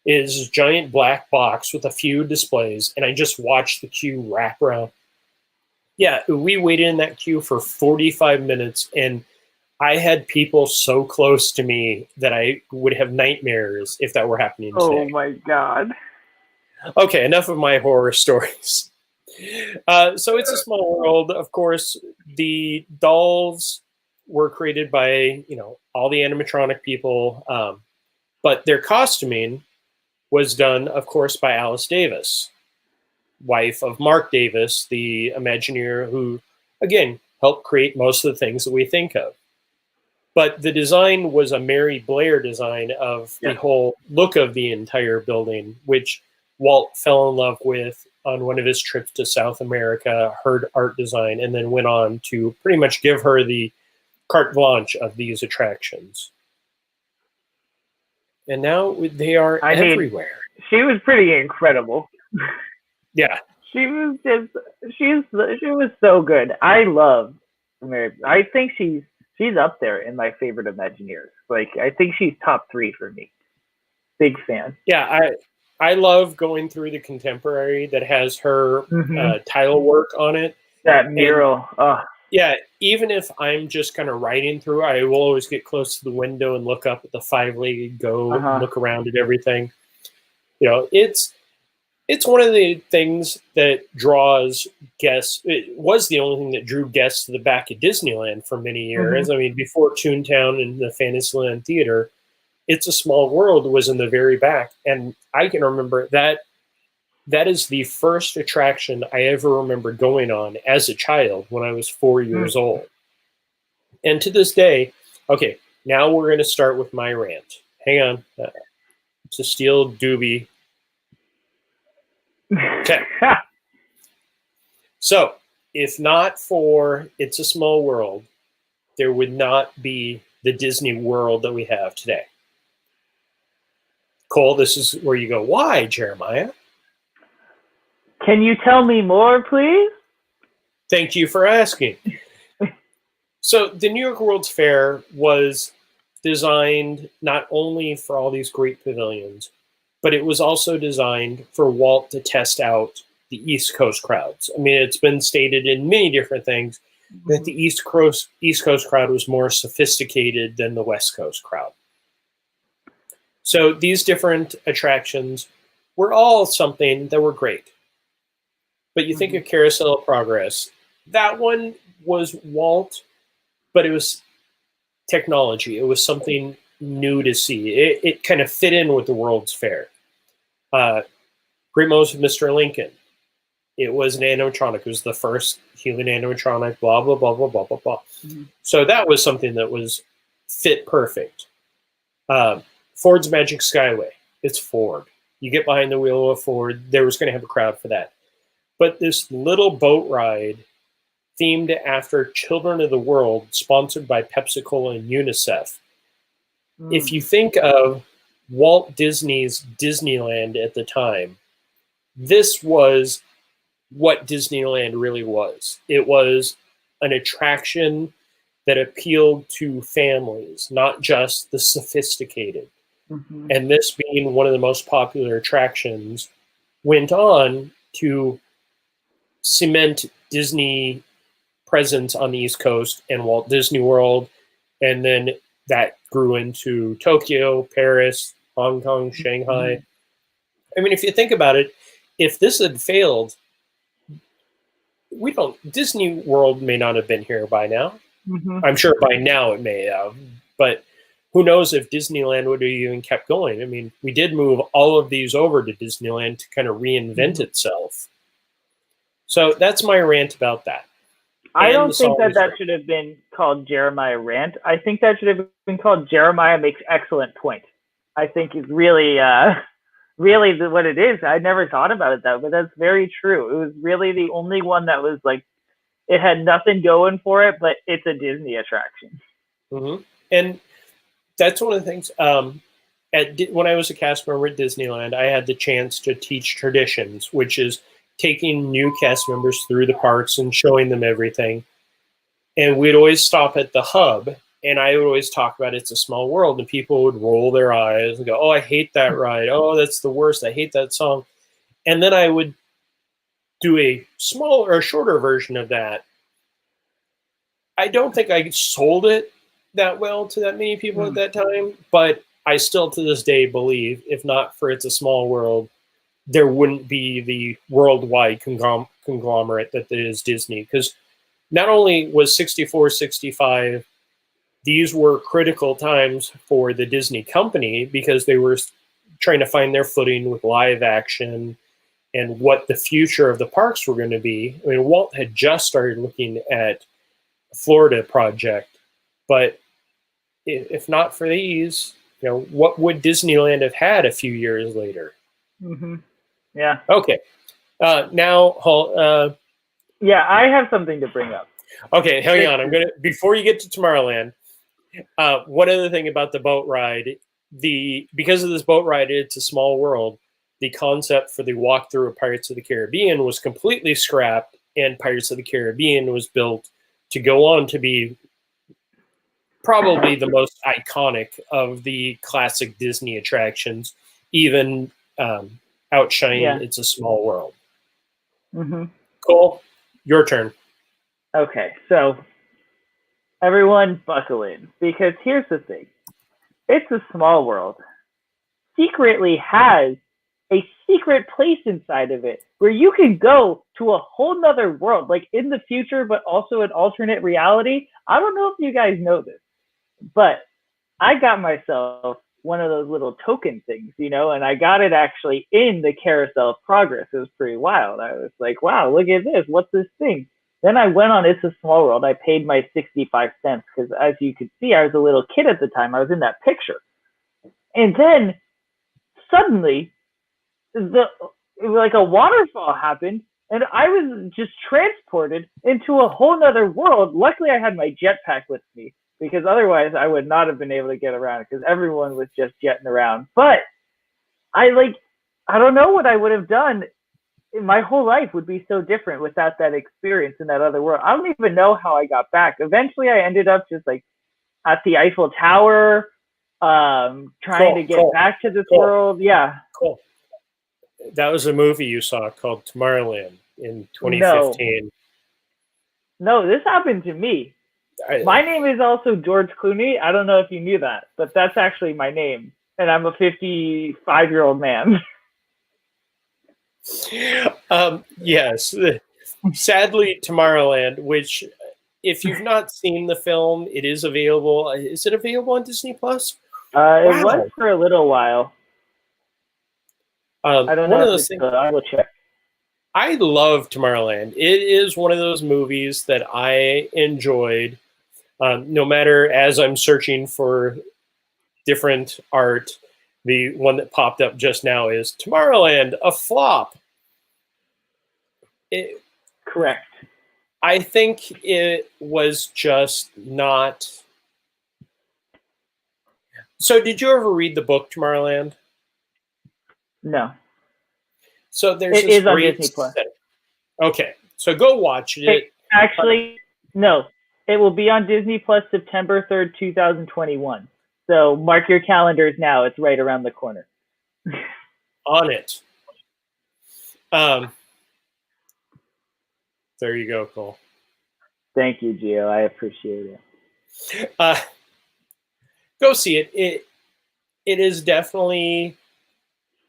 It is a giant black box with a few displays. And I just watched the queue wrap around. Yeah, we waited in that queue for 45 minutes. And I had people so close to me that I would have nightmares if that were happening today. Oh my God. Okay, enough of my horror stories. So It's a Small World. Of course, the dolls were created by, all the animatronic people. But their costuming was done, of course, by Alice Davis, wife of Mark Davis, the Imagineer who, again, helped create most of the things that we think of. But the design was a Mary Blair design of the whole look of the entire building, which Walt fell in love with on one of his trips to South America, heard art design, and then went on to pretty much give her the carte blanche of these attractions. And now they are everywhere. She was pretty incredible. Yeah. She was so good. I love Mary. I think she's up there in my favorite Imagineers. Like, I think she's top 3 for me. Big fan. Yeah, I love going through the contemporary that has her tile work on it. That mural. Yeah, even if I'm just kind of riding through, I will always get close to the window and look up at the 5-legged goat and look around at everything. It's one of the things that draws guests. It was the only thing that drew guests to the back of Disneyland for many years. I mean, before Toontown and the Fantasyland Theater, It's a Small World was in the very back. And I can remember that is the first attraction I ever remember going on as a child when I was 4 years old. And to this day, okay, now we're going to start with my rant. Hang on. It's a steel doobie. Okay. So, if not for It's a Small World, there would not be the Disney World that we have today. Cole, this is where you go, why, Jeremiah? Can you tell me more, please? Thank you for asking. So, the New York World's Fair was designed not only for all these great pavilions, but it was also designed for Walt to test out the East Coast crowds. I mean, it's been stated in many different things that the East Coast crowd was more sophisticated than the West Coast crowd. So these different attractions were all something that were great. But you think of Carousel Progress, that one was Walt, but it was technology. It was something new to see. It kind of fit in with the World's Fair. Great Moments with Mr. Lincoln. It was an animatronic. It was the first human animatronic, blah, blah, blah, blah, blah, blah, blah. So that was something that was fit perfect. Ford's Magic Skyway. It's Ford. You get behind the wheel of Ford, there was going to have a crowd for that. But this little boat ride themed after Children of the World, sponsored by Pepsi-Cola and UNICEF. If you think of Walt Disney's Disneyland at the time, this was what Disneyland really was. It was an attraction that appealed to families, not just the sophisticated. And this being one of the most popular attractions, went on to cement Disney presence on the East Coast and Walt Disney World, and then that grew into Tokyo, Paris, Hong Kong, Shanghai. I mean, if you think about it, if this had failed, Disney World may not have been here by now. I'm sure by now it may have, but who knows if Disneyland would have even kept going. I mean, we did move all of these over to Disneyland to kind of reinvent itself. So that's my rant about that. I don't think that should have been called Jeremiah Rant. I think that should have been called Jeremiah Makes Excellent Point. I think it's really, really what it is. I never thought about it that way, but that's very true. It was really the only one that was like, it had nothing going for it, but it's a Disney attraction. And that's one of the things. When I was a cast member at Disneyland, I had the chance to teach traditions, which is taking new cast members through the parks and showing them everything. And we'd always stop at the hub, and I would always talk about It's a Small World, and people would roll their eyes and go, "Oh, I hate that ride. Oh, that's the worst. I hate that song." And then I would do a smaller or shorter version of that. I don't think I sold it that well to that many people at that time, but I still to this day believe, if not for It's a Small World, there wouldn't be the worldwide conglomerate that is Disney. Because not only was 64, 65, these were critical times for the Disney company because they were trying to find their footing with live action and what the future of the parks were going to be. I mean, Walt had just started looking at the Florida project, but if not for these, what would Disneyland have had a few years later? Yeah. Okay. Now, yeah, I have something to bring up. Okay, hang on. Before you get to Tomorrowland, one other thing about the boat ride, because of this boat ride, It's a Small World, the concept for the walkthrough of Pirates of the Caribbean was completely scrapped, and Pirates of the Caribbean was built to go on to be probably the most iconic of the classic Disney attractions, even outshining It's a Small World. Cole, your turn. Okay, so everyone buckle in, because here's the thing. It's a Small World secretly has a secret place inside of it where you can go to a whole nother world, like in the future, but also an alternate reality. I don't know if you guys know this, but I got myself one of those little token things, and I got it actually in the Carousel Progress. It was pretty wild. I was like, wow, look at this. What's this thing? Then I went on It's a Small World. I paid my 65 cents because, as you could see, I was a little kid at the time. I was in that picture. And then suddenly, like a waterfall happened, and I was just transported into a whole nother world. Luckily, I had my jetpack with me, because otherwise I would not have been able to get around because everyone was just jetting around. But I don't know what I would have done. My whole life would be so different without that experience in that other world. I don't even know how I got back. Eventually, I ended up just like at the Eiffel Tower, trying to get back to this world. Yeah. Cool. That was a movie you saw called Tomorrowland in 2015. No, this happened to me. My name is also George Clooney. I don't know if you knew that, but that's actually my name. And I'm a 55-year-old man. Yes. Sadly, Tomorrowland, which if you've not seen the film, it is available. Is it available on Disney Plus? It was for a little while. I don't know if it's good. I will check. I love Tomorrowland. It is one of those movies that I enjoyed. No matter, as I'm searching for different art, the one that popped up just now is Tomorrowland, a flop. Correct. I think it was just not. So, did you ever read the book Tomorrowland? No. So there's it is on Disney Plus. Okay, so go watch it. Actually, no. It will be on Disney Plus September 3rd, 2021. So mark your calendars now. It's right around the corner. On it. There you go, Cole. Thank you, Gio. I appreciate it. Go see it. It is definitely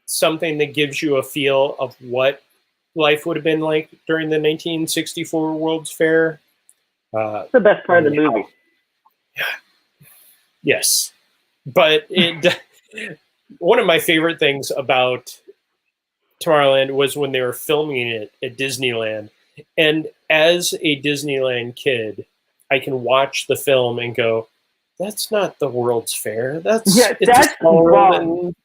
something that gives you a feel of what life would have been like during the 1964 World's Fair. It's the best part of the movie. Yes. But one of my favorite things about Tomorrowland was when they were filming it at Disneyland. And as a Disneyland kid, I can watch the film and go, that's not the World's Fair. That's wrong.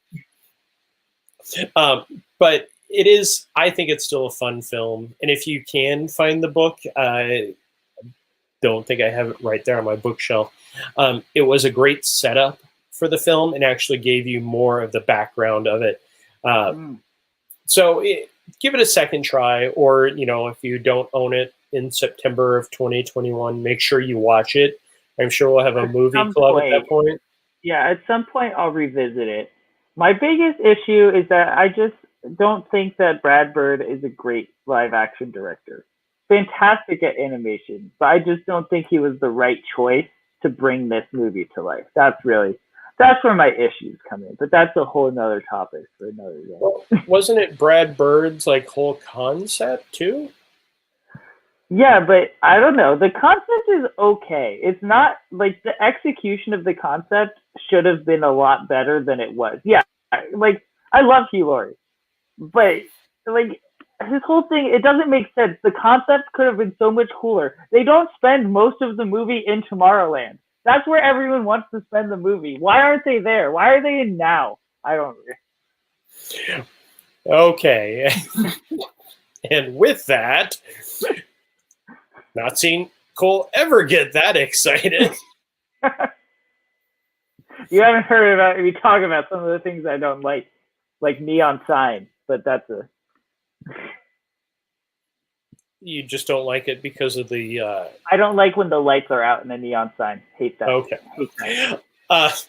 But it is, I think it's still a fun film. And if you can find the book, I don't think I have it right there on my bookshelf. It was a great setup for the film and actually gave you more of the background of it. So give it a second try, or, if you don't own it in September of 2021, make sure you watch it. I'm sure we'll have a movie club at that point. Yeah, at some point I'll revisit it. My biggest issue is that I just don't think that Brad Bird is a great live action director. Fantastic at animation, but I just don't think he was the right choice to bring this movie to life. That's where my issues come in, but that's a whole nother topic for another day. Well, wasn't it Brad Bird's whole concept too? Yeah, but I don't know. The concept is okay. It's not the execution of the concept should have been a lot better than it was. Yeah, I love Hugh Laurie, but his whole thing, it doesn't make sense. The concept could have been so much cooler. They don't spend most of the movie in Tomorrowland. That's where everyone wants to spend the movie. Why aren't they there? Why are they in now? I don't know. Okay. And with that, not seen Cole ever get that excited. You haven't heard about me talk about some of the things I don't like neon signs, but that's a... You just don't like it because of the... I don't like when the lights are out in a neon sign. Hate that. Okay. Hate that.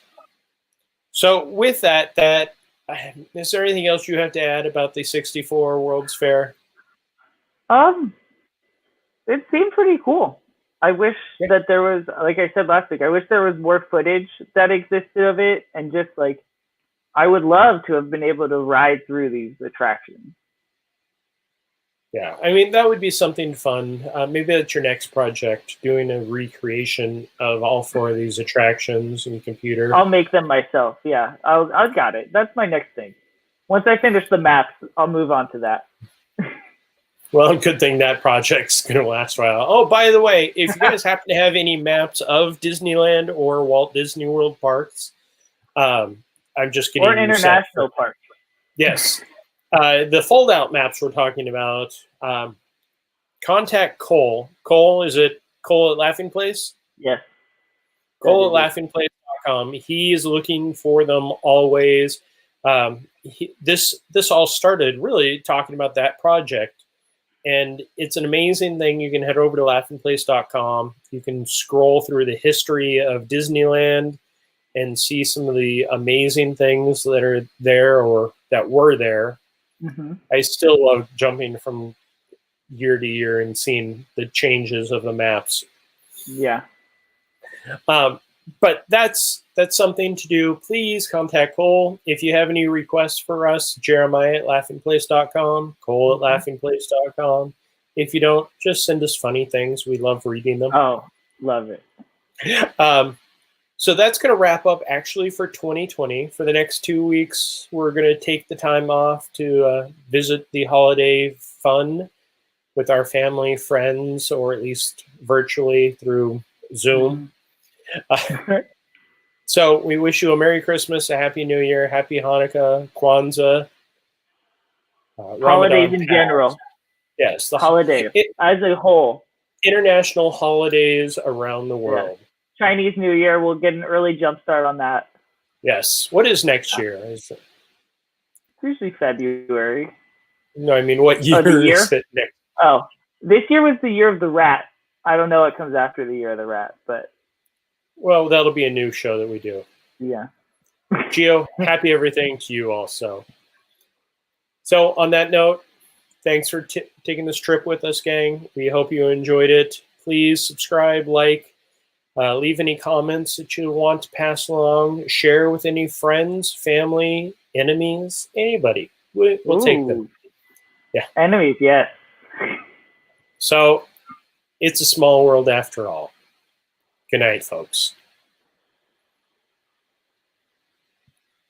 So with that, is there anything else you have to add about the 64 World's Fair? It seemed pretty cool. I wish that there was, like I said last week, I wish there was more footage that existed of it, and just I would love to have been able to ride through these attractions. Yeah, I mean, that would be something fun. Maybe that's your next project, doing a recreation of all 4 of these attractions in the computer. I'll make them myself. Yeah, I've got it. That's my next thing. Once I finish the maps, I'll move on to that. Well, good thing that project's going to last a while. Oh, by the way, if you guys happen to have any maps of Disneyland or Walt Disney World parks, I'm just getting... Or international parks. Yes. The fold-out maps we're talking about, contact Cole. Cole, is it Cole at Laughing Place? Yes. Cole at laughingplace.com. He is looking for them always. This all started really talking about that project. And it's an amazing thing. You can head over to laughingplace.com. You can scroll through the history of Disneyland and see some of the amazing things that are there or that were there. Mm-hmm. I still love jumping from year to year and seeing the changes of the maps. Yeah. But that's something to do. Please contact Cole. If you have any requests for us, Jeremiah at laughingplace.com, Cole at laughingplace.com. If you don't, just send us funny things. We love reading them. Oh, love it. So that's going to wrap up actually for 2020. For the next 2 weeks, we're going to take the time off to visit the holiday fun with our family, friends, or at least virtually through Zoom. So we wish you a Merry Christmas, a Happy New Year, Happy Hanukkah, Kwanzaa. Holidays in general. Yes. The holidays as a whole. International holidays around the world. Yeah. Chinese New Year, we'll get an early jump start on that. Yes. What is next year? Is it? It's usually February. No, I mean, what year is it next? Oh, this year was the year of the rat. I don't know what comes after the year of the rat, but... Well, that'll be a new show that we do. Yeah. Gio, happy everything to you also. So on that note, thanks for taking this trip with us, gang. We hope you enjoyed it. Please subscribe, like, leave any comments that you want to pass along, share with any friends, family, enemies, anybody. We'll take them. Yeah. Enemies, yes. So it's a small world after all. Good night, folks.